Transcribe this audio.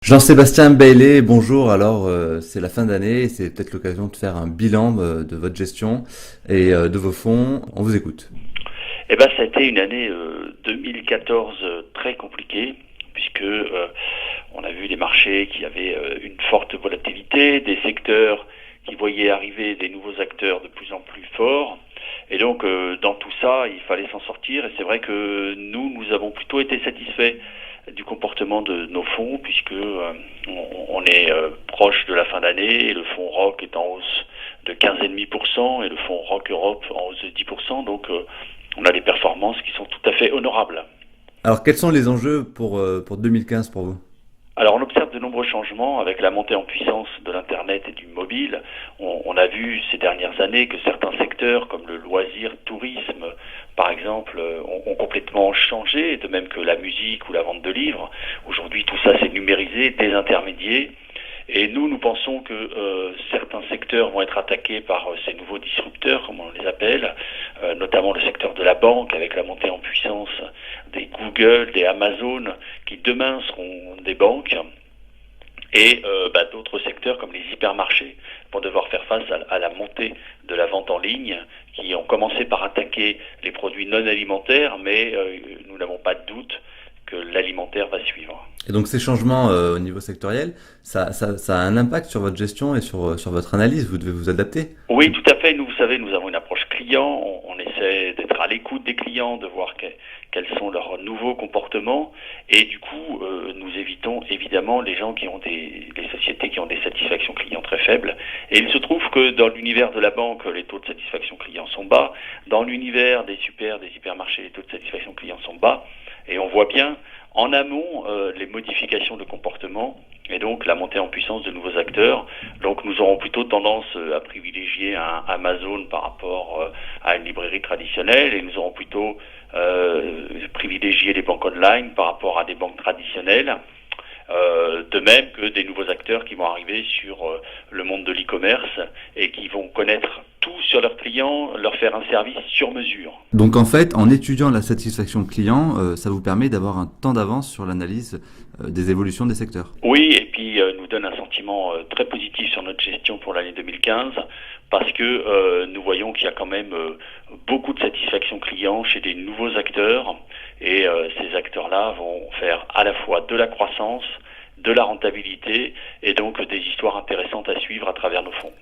Jean-Sébastien Bailey, bonjour. Alors, c'est la fin d'année et c'est peut-être l'occasion de faire un bilan de votre gestion et de vos fonds. On vous écoute. Ça a été une année 2014 très compliquée puisque on a vu des marchés qui avaient une forte volatilité, des secteurs qui voyaient arriver des nouveaux acteurs de plus en plus forts. Et donc, dans tout ça, il fallait s'en sortir. Et c'est vrai que nous avons plutôt été satisfaits du comportement de nos fonds, puisque on est proche de la fin d'année, et le fonds ROC est en hausse de 15,5% et le fonds ROC Europe en hausse de 10%. Donc, on a des performances qui sont tout à fait honorables. Alors, quels sont les enjeux pour 2015 pour vous? Alors on observe de nombreux changements avec la montée en puissance de l'Internet et du mobile. On a vu ces dernières années que certains secteurs comme le loisir, tourisme, par exemple, ont complètement changé, de même que la musique ou la vente de livres. Aujourd'hui, tout ça s'est numérisé, désintermédié. Et nous pensons que certains secteurs vont être attaqués par ces nouveaux disrupteurs, comme on les appelle, notamment le secteur de la banque, avec la montée en puissance des Google, des Amazon, qui demain seront des banques, et d'autres secteurs comme les hypermarchés vont devoir faire face à la montée de la vente en ligne, qui ont commencé par attaquer les produits non alimentaires, mais nous n'avons pas de doute que l'alimentaire va suivre. Et donc, ces changements au niveau sectoriel, ça a un impact sur votre gestion et sur votre analyse. Vous devez vous adapter. Oui, tout à fait. Nous, vous savez, nous avons une approche client. On essaie d'être à l'écoute des clients, de voir quels sont leurs nouveaux comportements. Et du coup, nous évitons évidemment les gens qui ont les sociétés qui ont des satisfactions clients très faibles. Et il se trouve que dans l'univers de la banque, les taux de satisfaction client sont bas. Dans l'univers des hypermarchés, les taux de satisfaction client sont bas. Et on voit bien en amont les modifications de comportement et donc la montée en puissance de nouveaux acteurs. Donc nous aurons plutôt tendance à privilégier un Amazon par rapport à une librairie traditionnelle, et nous aurons plutôt privilégié les banques online par rapport à des banques traditionnelles. De même que des nouveaux acteurs qui vont arriver sur le monde de l'e-commerce et qui vont connaître tout sur leurs clients, leur faire un service sur mesure. Donc, en fait, en étudiant la satisfaction client, ça vous permet d'avoir un temps d'avance sur l'analyse des évolutions des secteurs. Oui, et puis nous donne un sentiment très positif sur notre gestion pour l'année 2015, parce que nous voyons qu'il y a quand même beaucoup de satisfaction client chez des nouveaux acteurs, et ces acteurs-là vont faire à la fois de la croissance, de la rentabilité, et donc des histoires intéressantes à suivre à travers nos fonds.